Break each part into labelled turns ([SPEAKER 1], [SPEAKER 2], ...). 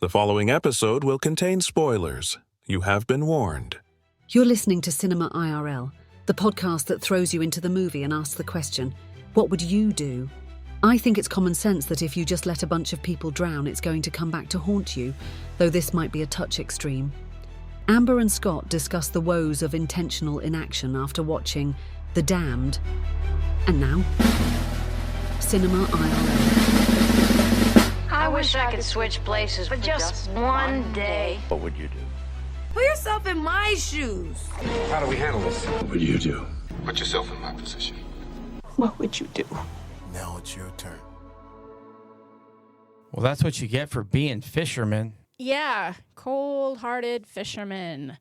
[SPEAKER 1] The following episode will contain spoilers. You have been warned.
[SPEAKER 2] You're listening to Cinema IRL, the podcast that throws you into the movie and asks the question, what would you do? I think it's common sense that if you just let a bunch of people drown, it's going to come back to haunt you, though this might be a touch extreme. Amber and Scott discuss the woes of intentional inaction after watching The Damned. And now, Cinema IRL.
[SPEAKER 3] I wish I could switch places for just one day.
[SPEAKER 4] What would you do?
[SPEAKER 3] Put yourself in my shoes.
[SPEAKER 4] How do we handle this?
[SPEAKER 5] What would you do?
[SPEAKER 4] Put yourself in my position.
[SPEAKER 6] What would you do?
[SPEAKER 5] Now it's your turn.
[SPEAKER 7] Well, that's what you get for being fishermen.
[SPEAKER 8] Yeah, cold-hearted fishermen.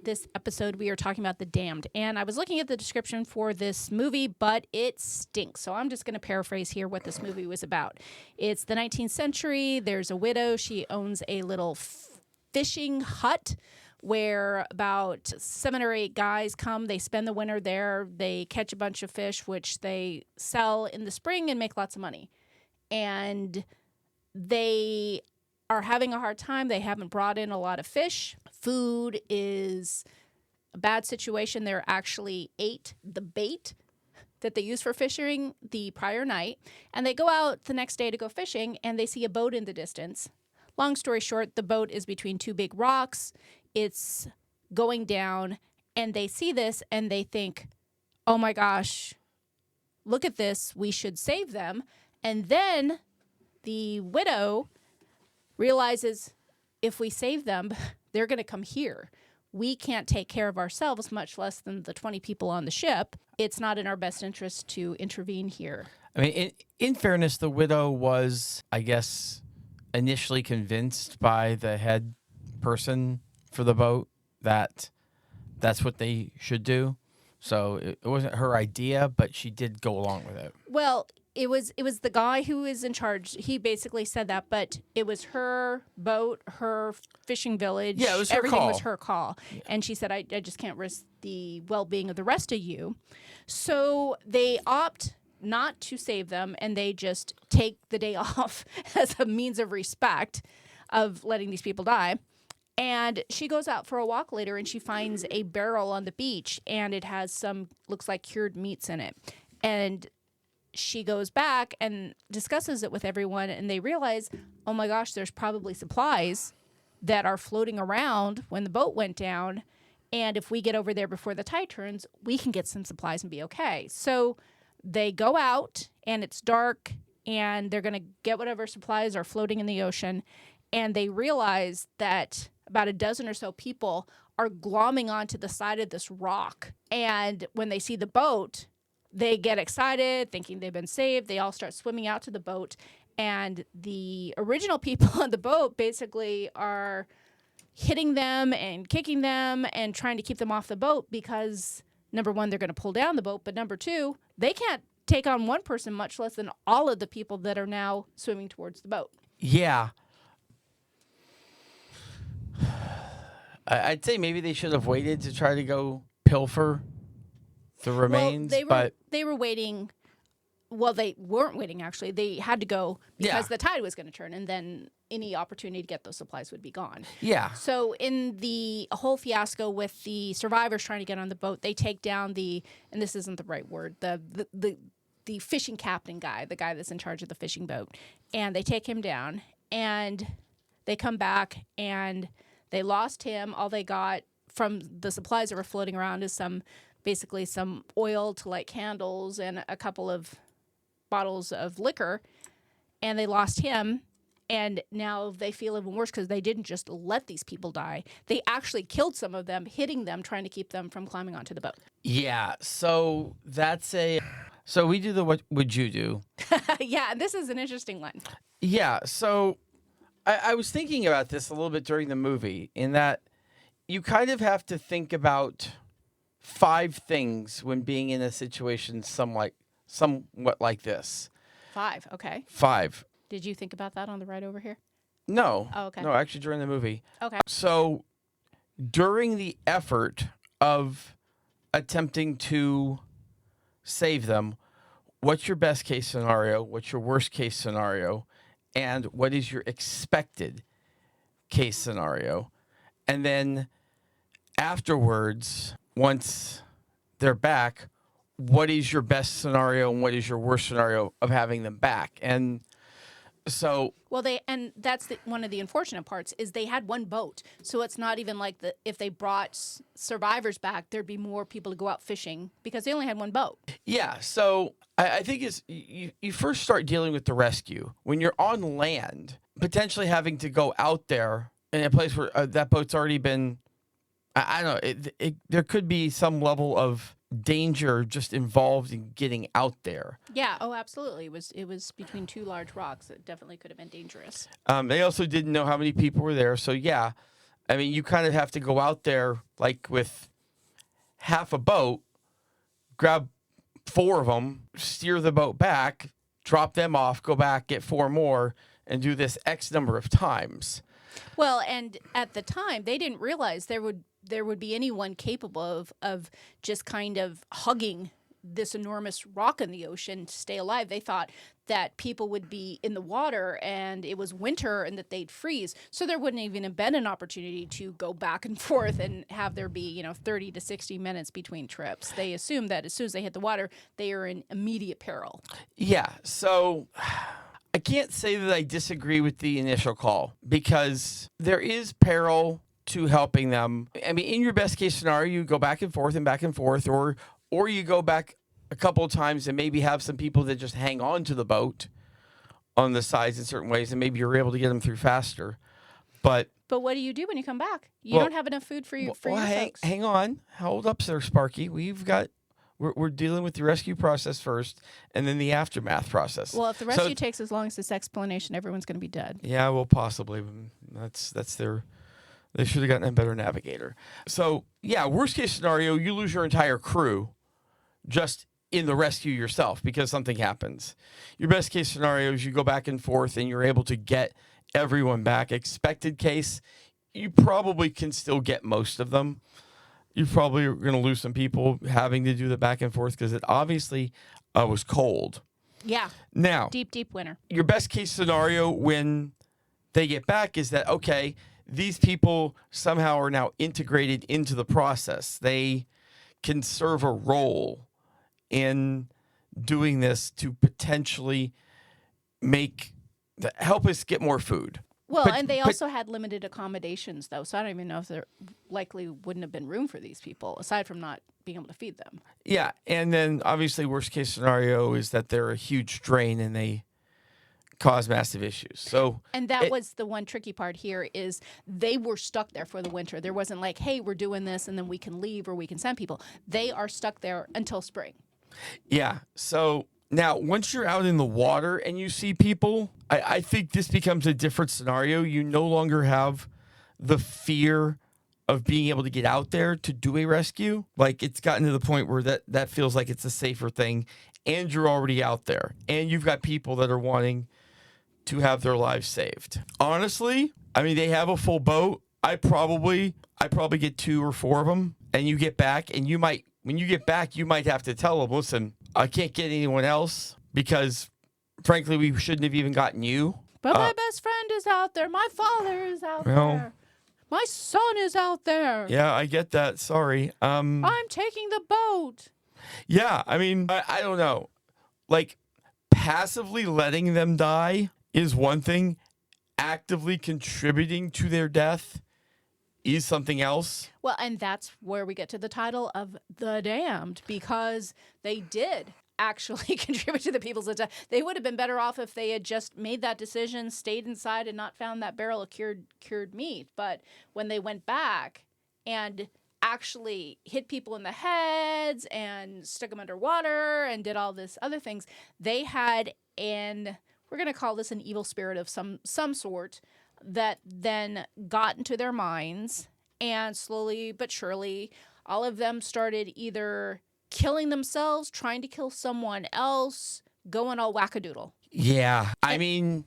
[SPEAKER 8] This episode, we are talking about The Damned. And I was looking at the description for this movie, but it stinks. So I'm just going to paraphrase here what this movie was about. It's the 19th century. There's a widow. She owns a little fishing hut where about 7 or 8 guys come. They spend the winter there. They catch a bunch of fish, which they sell in the spring and make lots of money. And they are having a hard time. They haven't brought in a lot of fish. Food is a bad situation. They actually ate the bait that they used for fishing the prior night. And they go out the next day to go fishing, and they see a boat in the distance. Long story short, the boat is between 2 big rocks. It's going down, and they see this, and they think, oh my gosh, look at this. We should save them. And then the widow realizes if we save them, they're going to come here. We can't take care of ourselves, much less than the 20 people on the ship. It's not in our best interest to intervene here.
[SPEAKER 7] I mean, in fairness, the widow was, I guess, initially convinced by the head person for the boat that that's what they should do. So it wasn't her idea, but she did go along with it.
[SPEAKER 8] Well, it was the guy who is in charge. He basically said that, but it was her boat, her fishing village.
[SPEAKER 7] Yeah, it was her
[SPEAKER 8] Everything
[SPEAKER 7] call.
[SPEAKER 8] was her call. Yeah. And she said, I just can't risk the well-being of the rest of you. So they opt not to save them, and they just take the day off as a means of respect of letting these people die. And she goes out for a walk later, and she finds a barrel on the beach, and it has some, looks like cured meats in it. And she goes back and discusses it with everyone, and they realize, oh my gosh, there's probably supplies that are floating around when the boat went down. And if we get over there before the tide turns, we can get some supplies and be okay. So they go out, and it's dark, and they're going to get whatever supplies are floating in the ocean. And they realize that about a dozen or so people are glomming onto the side of this rock. And when they see the boat, they get excited, thinking they've been saved. They all start swimming out to the boat. And the original people on the boat basically are hitting them and kicking them and trying to keep them off the boat because, number one, they're going to pull down the boat. But number two, they can't take on one person, much less than all of the people that are now swimming towards the boat.
[SPEAKER 7] Yeah. I'd say maybe they should have waited to try to go pilfer the remains.
[SPEAKER 8] Well, they were waiting. Well, they weren't waiting, actually. They had to go because the tide was going to turn, and then any opportunity to get those supplies would be gone.
[SPEAKER 7] Yeah.
[SPEAKER 8] So in the whole fiasco with the survivors trying to get on the boat, they take down and this isn't the right word, the fishing captain guy, the guy that's in charge of the fishing boat, and they take him down, and they come back, and they lost him. All they got from the supplies that were floating around is basically some oil to light candles and a couple of bottles of liquor, and they lost him. And now they feel even worse because they didn't just let these people die. They actually killed some of them, hitting them, trying to keep them from climbing onto the boat.
[SPEAKER 7] Yeah, so so we do the what would you do?
[SPEAKER 8] Yeah, and this is an interesting one.
[SPEAKER 7] Yeah, so I was thinking about this a little bit during the movie, in that you kind of have to think about 5 things when being in a situation somewhat like this.
[SPEAKER 8] 5, okay.
[SPEAKER 7] 5.
[SPEAKER 8] Did you think about that on the ride over here?
[SPEAKER 7] No.
[SPEAKER 8] Oh, okay.
[SPEAKER 7] No, actually during the movie.
[SPEAKER 8] Okay.
[SPEAKER 7] So during the effort of attempting to save them, what's your best case scenario? What's your worst case scenario? And what is your expected case scenario. And then afterwards, once they're back, what is your best scenario and what is your worst scenario of having them back? And so,
[SPEAKER 8] well, that's one of the unfortunate parts is they had one boat, so it's not even like if they brought survivors back, there'd be more people to go out fishing because they only had one boat.
[SPEAKER 7] yeah. So I think it's you first start dealing with the rescue when you're on land, potentially having to go out there in a place where that boat's already been. I don't know. There could be some level of danger just involved in getting out there.
[SPEAKER 8] Yeah. Oh, absolutely. It was between two large rocks. It definitely could have been dangerous.
[SPEAKER 7] They also didn't know how many people were there. So, yeah, I mean, you kind of have to go out there like with half a boat, grab 4 of them, steer the boat back, drop them off, go back, get 4 more, and do this X number of times.
[SPEAKER 8] Well, and at the time, they didn't realize there would be anyone capable of just kind of hugging this enormous rock in the ocean to stay alive. They thought that people would be in the water and it was winter and that they'd freeze. So there wouldn't even have been an opportunity to go back and forth and have there be, 30 to 60 minutes between trips. They assumed that as soon as they hit the water, they are in immediate peril.
[SPEAKER 7] Yeah, so I can't say that I disagree with the initial call because there is peril to helping them. I mean, in your best case scenario, you go back and forth, or you go back a couple of times and maybe have some people that just hang on to the boat on the sides in certain ways, and maybe you're able to get them through faster. But
[SPEAKER 8] what do you do when you come back? You don't have enough food for your folks.
[SPEAKER 7] Hang on. Hold up, sir, Sparky. We're dealing with the rescue process first, and then the aftermath process.
[SPEAKER 8] Well, if the rescue takes as long as this explanation, everyone's going to be dead.
[SPEAKER 7] Yeah, well, possibly. That's their. They should have gotten a better navigator. So, yeah, worst case scenario, you lose your entire crew just in the rescue yourself because something happens. Your best case scenario is you go back and forth and you're able to get everyone back. Expected case, you probably can still get most of them. You probably are going to lose some people having to do the back and forth because it obviously was cold.
[SPEAKER 8] Yeah.
[SPEAKER 7] Now,
[SPEAKER 8] deep winter.
[SPEAKER 7] Your best case scenario when they get back is that, okay, these people somehow are now integrated into the process. They can serve a role in doing this to potentially help us get more food.
[SPEAKER 8] Well, and they also had limited accommodations, though, so I don't even know if there likely wouldn't have been room for these people, aside from not being able to feed them.
[SPEAKER 7] Yeah, and then obviously worst case scenario is that they're a huge drain and they cause massive issues. So,
[SPEAKER 8] and that was the one tricky part here is they were stuck there for the winter. There wasn't like, hey, we're doing this and then we can leave or we can send people. They are stuck there until spring.
[SPEAKER 7] Yeah, so now, once you're out in the water and you see people, I think this becomes a different scenario. You no longer have the fear of being able to get out there to do a rescue. Like, it's gotten to the point where that feels like it's a safer thing, and you're already out there, and you've got people that are wanting to have their lives saved. Honestly, I mean, they have a full boat. I probably get 2 or 4 of them, and you get back, and when you get back, you might have to tell them, listen, I can't get anyone else because, frankly, we shouldn't have even gotten you.
[SPEAKER 8] But my best friend is out there. My father is out there. My son is out there.
[SPEAKER 7] Yeah, I get that. Sorry.
[SPEAKER 8] I'm taking the boat.
[SPEAKER 7] Yeah, I mean, I don't know. Like, passively letting them die is one thing. Actively contributing to their death is something else.
[SPEAKER 8] Well, and that's where we get to the title of The Damned, because they did actually contribute to the people's death. They would have been better off if they had just made that decision, stayed inside, and not found that barrel of cured meat. But when they went back and actually hit people in the heads and stuck them underwater and did all this other things, they had we're going to call this an evil spirit of some sort that then got into their minds, and slowly but surely all of them started either killing themselves, trying to kill someone else, going all wackadoodle.
[SPEAKER 7] Yeah, I mean,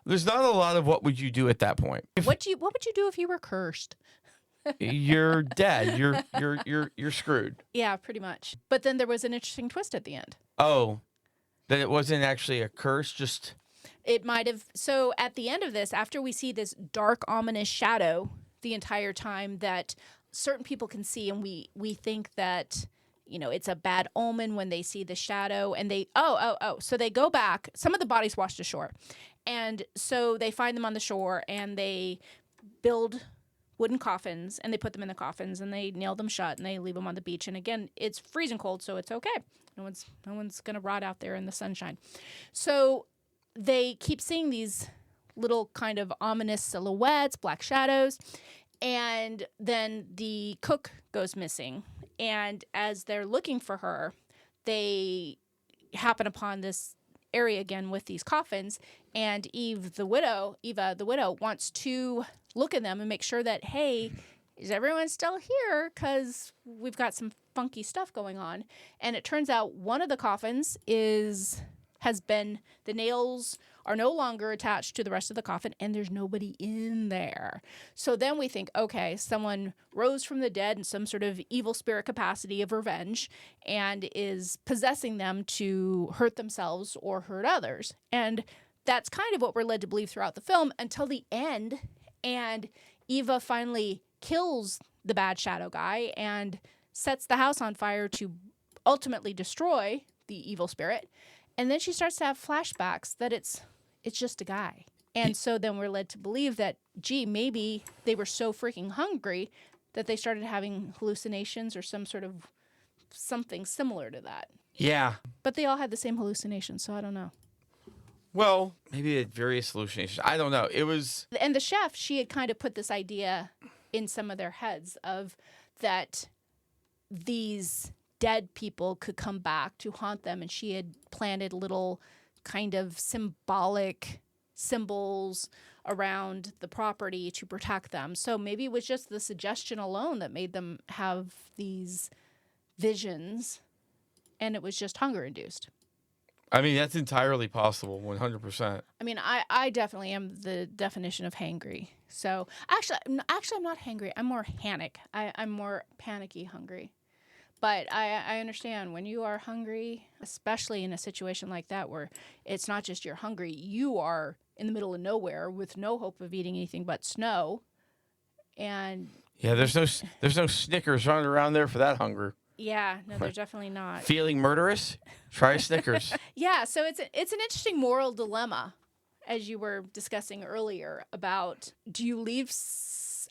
[SPEAKER 7] there's not a lot of what would you do at that point.
[SPEAKER 8] What would you do if you were cursed?
[SPEAKER 7] You're dead. You're screwed.
[SPEAKER 8] Yeah, pretty much. But then there was an interesting twist at the end.
[SPEAKER 7] Oh, that it wasn't actually a curse, just
[SPEAKER 8] It might have. So at the end of this, after we see this dark, ominous shadow the entire time that certain people can see, and we think that, it's a bad omen when they see the shadow, and they, so they go back. Some of the bodies washed ashore. And so they find them on the shore, and they build wooden coffins, and they put them in the coffins, and they nail them shut, and they leave them on the beach. And again, it's freezing cold, so it's okay. No one's gonna rot out there in the sunshine. So they keep seeing these little kind of ominous silhouettes, black shadows, and then the cook goes missing. And as they're looking for her, they happen upon this area again with these coffins, and Eva the widow wants to look at them and make sure that, hey, is everyone still here? Because we've got some funky stuff going on. And it turns out one of the coffins the nails are no longer attached to the rest of the coffin, and there's nobody in there. So then we think, okay, someone rose from the dead in some sort of evil spirit capacity of revenge and is possessing them to hurt themselves or hurt others. And that's kind of what we're led to believe throughout the film until the end. And Eva finally kills the bad shadow guy and sets the house on fire to ultimately destroy the evil spirit. And then she starts to have flashbacks that it's just a guy. And so then we're led to believe that, maybe they were so freaking hungry that they started having hallucinations or some sort of something similar to that.
[SPEAKER 7] Yeah.
[SPEAKER 8] But they all had the same hallucinations, so I don't know.
[SPEAKER 7] Well, maybe they had various hallucinations. I don't know. It was...
[SPEAKER 8] And the chef, she had kind of put this idea in some of their heads of that these dead people could come back to haunt them, and she had planted little kind of symbolic symbols around the property to protect them. So maybe it was just the suggestion alone that made them have these visions, and it was just hunger induced.
[SPEAKER 7] I mean, that's entirely possible, 100%.
[SPEAKER 8] I mean, I definitely am the definition of hangry. So actually, I'm not hangry. I'm more panic. I'm more panicky hungry. But I understand when you are hungry, especially in a situation like that where it's not just you're hungry, you are in the middle of nowhere with no hope of eating anything but snow. And
[SPEAKER 7] yeah, there's no Snickers running around there for that hunger.
[SPEAKER 8] Yeah, no, there's definitely not.
[SPEAKER 7] Feeling murderous? Try a Snickers.
[SPEAKER 8] Yeah, so it's an interesting moral dilemma, as you were discussing earlier, about do you leave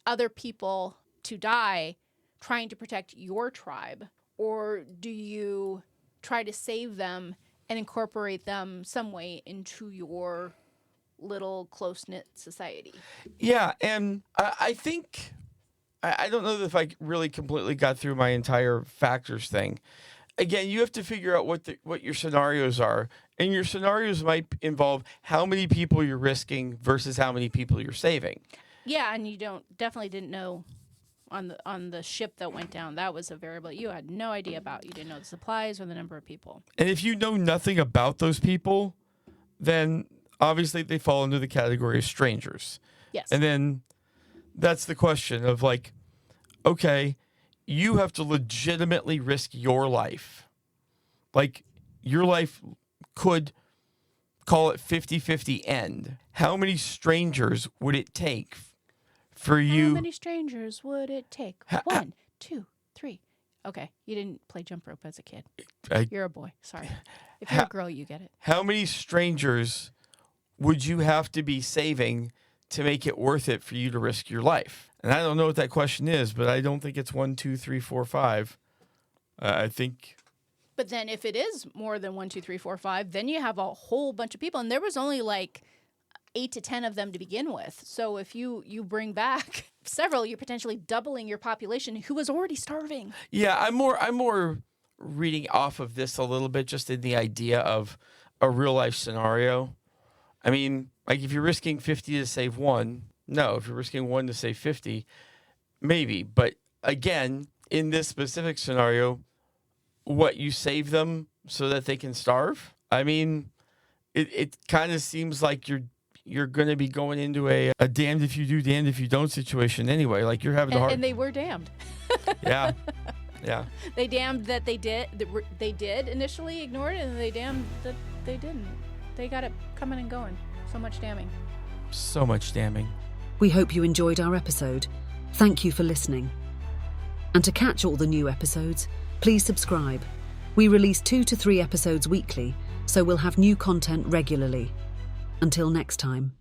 [SPEAKER 8] other people to die trying to protect your tribe, or do you try to save them and incorporate them some way into your little close-knit society? Yeah,
[SPEAKER 7] and I think... I don't know if I really completely got through my entire factors thing. Again, you have to figure out what your scenarios are, and your scenarios might involve how many people you're risking versus how many people you're saving.
[SPEAKER 8] Yeah, and you definitely didn't know on the ship that went down. That was a variable you had no idea about. You didn't know the supplies or the number of people.
[SPEAKER 7] And if you know nothing about those people, then obviously they fall into the category of strangers.
[SPEAKER 8] Yes.
[SPEAKER 7] And then that's the question of like, okay, you have to legitimately risk your life. Like, your life could, call it 50-50 end. How many strangers would it take for you?
[SPEAKER 8] How many strangers would it take? 1, 2, 3. Okay, you didn't play jump rope as a kid. You're a boy. Sorry. If you're a girl, you get it.
[SPEAKER 7] How many strangers would you have to be saving to make it worth it for you to risk your life? And I don't know what that question is, but I don't think it's 1, 2, 3, 4, 5. I think.
[SPEAKER 8] But then if it is more than 1, 2, 3, 4, 5, then you have a whole bunch of people. And there was only like 8 to 10 of them to begin with. So if you bring back several, you're potentially doubling your population who was already starving.
[SPEAKER 7] Yeah, I'm more reading off of this a little bit, just in the idea of a real life scenario. I mean, like, if you're risking 50 to save 1, no. If you're risking 1 to save 50, maybe. But again, in this specific scenario, what, you save them so that they can starve? I mean, it kind of seems like you're going to be going into a damned if you do, damned if you don't situation anyway. Like, you're having
[SPEAKER 8] and they were damned.
[SPEAKER 7] Yeah. Yeah.
[SPEAKER 8] They damned that they did initially ignored it, and they damned that they didn't. they got it coming and going. So much damning.
[SPEAKER 7] So much damning.
[SPEAKER 2] We hope you enjoyed our episode. Thank you for listening. And to catch all the new episodes, please subscribe. We release 2 to 3 episodes weekly, so we'll have new content regularly. Until next time.